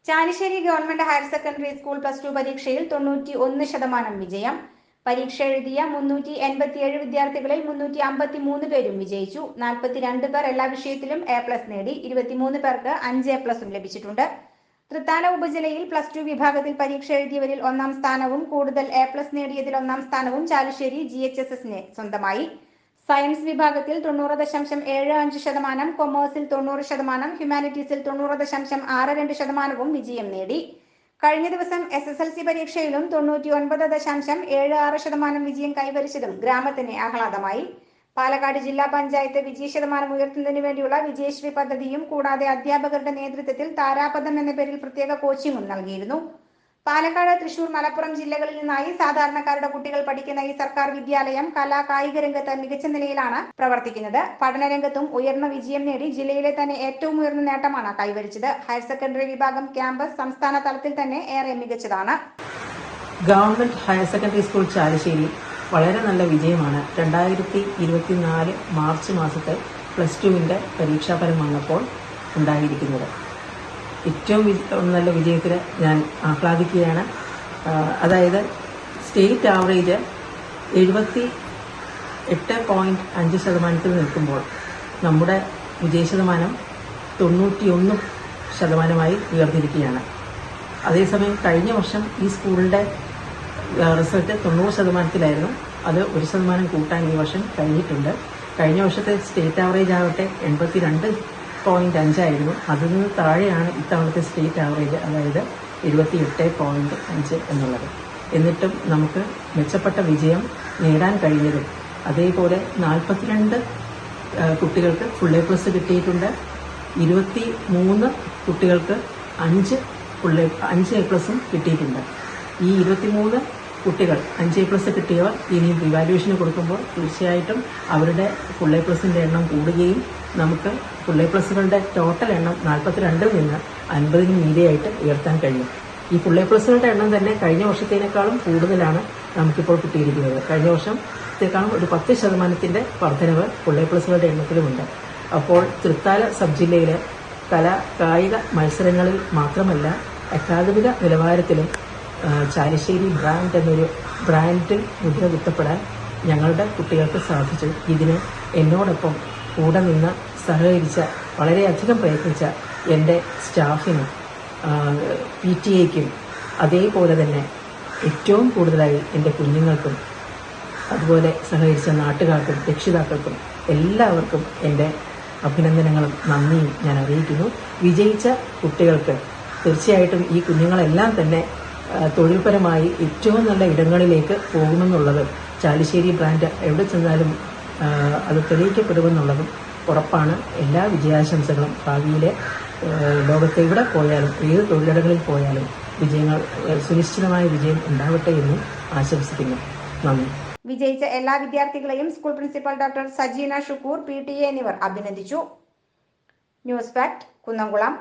Chalissery government higher secondary school +2 പരീക്ഷയിൽ 91% വിജയം. പരീക്ഷ എഴുതിയ 387 വിദ്യാർത്ഥികളിൽ 353 പേരും വിജയിച്ചു. 42 പേർ എല്ലാ വിഷയത്തിലും A+ നേടി. 23 പേർക്ക് 5A+ ലഭിച്ചിട്ടുണ്ട്. തൃത്താല ഉപജില്ലയിൽ +2 വിഭാഗത്തിൽ പരീക്ഷ എഴുതിയവരിൽ 1-ാം സ്ഥാനവും കൂടുതൽ A+ നേടിയതിൽ 1-ാം സ്ഥാനവും ചാലിശ്ശേരി GHSSന് സ്വന്തമായി. സയൻസ് വിഭാഗത്തിൽ 90.75%, കൊമേഴ്സിൽ 90%, ഹ്യൂമാനിറ്റീസിൽ 90.62% വിജയം നേടി. കഴിഞ്ഞ ദിവസം SSLC പരീക്ഷയിലും 99.76% വിജയം കൈവരിച്ചതും ഗ്രാമത്തിന് ആഹ്ലാദമായി. പാലക്കാട് ജില്ലാ പഞ്ചായത്ത് വിജയശതമാനം ഉയർത്തുന്നതിനു വേണ്ടിയുള്ള വിജയശ്രീ പദ്ധതിയും കൂടാതെ അധ്യാപകരുടെ നേതൃത്വത്തിൽ താരാപഥം എന്ന പേരിൽ പ്രത്യേക കോച്ചിങ്ങും നൽകിയിരുന്നു. പാലക്കാട്, തൃശൂർ, മലപ്പുറം ജില്ലകളിൽ നിന്നായി സാധാരണക്കാരുടെ കുട്ടികൾ പഠിക്കുന്ന ഈ സർക്കാർ വിദ്യാലയം കലാ കായിക രംഗത്ത് മികച്ച നിലയിലാണ് പ്രവർത്തിക്കുന്നത്. പഠനരംഗത്തും ഉയർന്ന വിജയം നേടി ജില്ലയിലെ തന്നെ ഏറ്റവും ഉയർന്ന നേട്ടമാണ് കൈവരിച്ചത്. ഹയർ സെക്കൻഡറി വിഭാഗം ക്യാമ്പസ് സംസ്ഥാന തലത്തിൽ തന്നെ ഏറെ മികച്ചതാണ്. Government higher secondary school Chalissery വളരെ നല്ല വിജയമാണ് 2024 മാർച്ച് മാസത്തെ +2വിന്റെ പരീക്ഷാഫലം വന്നപ്പോൾ ഉണ്ടായിരിക്കുന്നത്. ഏറ്റവും നല്ല വിജയത്തിന് ഞാൻ ആഹ്ലാദിക്കുകയാണ്. അതായത് സ്റ്റേറ്റ് ആവറേജ് 78.5% നിൽക്കുമ്പോൾ നമ്മുടെ വിജയശതമാനം 91% ഉയർന്നിരിക്കുകയാണ്. അതേസമയം കഴിഞ്ഞ വർഷം ഈ സ്കൂളിൻ്റെ റിസൾട്ട് 90%, അത് 1% കൂട്ടാൻ ഈ വർഷം കഴിഞ്ഞിട്ടുണ്ട്. കഴിഞ്ഞ വർഷത്തെ സ്റ്റേറ്റ് ആവറേജ് ആവട്ടെ 82.5 അതിൽ നിന്ന് താഴെയാണ് ഇത്തവണത്തെ സ്റ്റേറ്റ് ആവറേജ്, അതായത് 78.5 എന്നുള്ളത്. എന്നിട്ടും നമുക്ക് മെച്ചപ്പെട്ട വിജയം നേടാൻ കഴിഞ്ഞതും അതേപോലെ 42 കുട്ടികൾക്ക് ഫുൾ A+ കിട്ടിയിട്ടുണ്ട്. 23 കുട്ടികൾക്ക് 5A+ കിട്ടിയിട്ടുണ്ട്. ഈ 23 കുട്ടികൾ 5A+ കിട്ടിയവർ ഇനിയും റിവാലുവേഷന് കൊടുക്കുമ്പോൾ തീർച്ചയായിട്ടും അവരുടെ ഫുൾ A+ന്റെ എണ്ണം കൂടുകയും നമുക്ക് ഫുൾ A+കളുടെ ടോട്ടൽ എണ്ണം 42-ൽ നിന്ന് 50-ന് മീതെയായിട്ട് ഉയർത്താൻ കഴിയും. ഈ ഫുൾ A+കളുടെ എണ്ണം തന്നെ കഴിഞ്ഞ വർഷത്തേക്കാളും കൂടുതലാണ് നമുക്കിപ്പോൾ കിട്ടിയിരിക്കുന്നത്. കഴിഞ്ഞ വർഷത്തേക്കാളും ഒരു 10% വർധനവ് ഫുൾ A+കളുടെ എണ്ണത്തിലുമുണ്ട്. അപ്പോൾ തൃത്താല സബ് ജില്ലയിലെ കായിക മത്സരങ്ങളിൽ മാത്രമല്ല അക്കാദമിക നിലവാരത്തിലും ചാലിശ്ശേരി ബ്രാൻഡ് എന്നൊരു ബ്രാൻഡിൽ മുദ്ര കുത്തപ്പെടാൻ ഞങ്ങളുടെ കുട്ടികൾക്ക് സാധിച്ചു. ഇതിന് എന്നോടൊപ്പം കൂടെ നിന്ന് സഹകരിച്ച, വളരെയധികം പ്രയത്നിച്ച എൻ്റെ സ്റ്റാഫിനും PTA-ക്കും അതേപോലെ തന്നെ ഏറ്റവും കൂടുതലായി എൻ്റെ കുഞ്ഞുങ്ങൾക്കും അതുപോലെ സഹകരിച്ച നാട്ടുകാർക്കും രക്ഷിതാക്കൾക്കും എല്ലാവർക്കും എൻ്റെ അഭിനന്ദനങ്ങളും നന്ദിയും ഞാൻ അറിയിക്കുന്നു. വിജയിച്ച കുട്ടികൾക്ക് തീർച്ചയായിട്ടും ഈ കുഞ്ഞുങ്ങളെല്ലാം തന്നെ തൊഴിൽപരമായി ഏറ്റവും നല്ല ഇടങ്ങളിലേക്ക് പോകുമെന്നുള്ളത് ചാലിശ്ശേരി ബ്രാൻഡ് എവിടെ ചെന്നാലും അത് തെളിയിക്കപ്പെടുമെന്നുള്ളതും ഉറപ്പാണ്. എല്ലാ വിജയാശംസകളും ഭാവിയിലെ ലോകത്ത് എവിടെ പോയാലും ഏത് തൊഴിലിടങ്ങളിൽ പോയാലും സുനിശ്ചിതമായ വിജയം ഉണ്ടാവട്ടെ എന്നും ആശംസിക്കുന്നു. നന്ദി. വിജയിച്ച എല്ലാ വിദ്യാർത്ഥികളെയും school principal doctor Sajeena Shukkoor, PTA എന്നിവർ അഭിനന്ദിച്ചു. News fact, Kunnamkulam.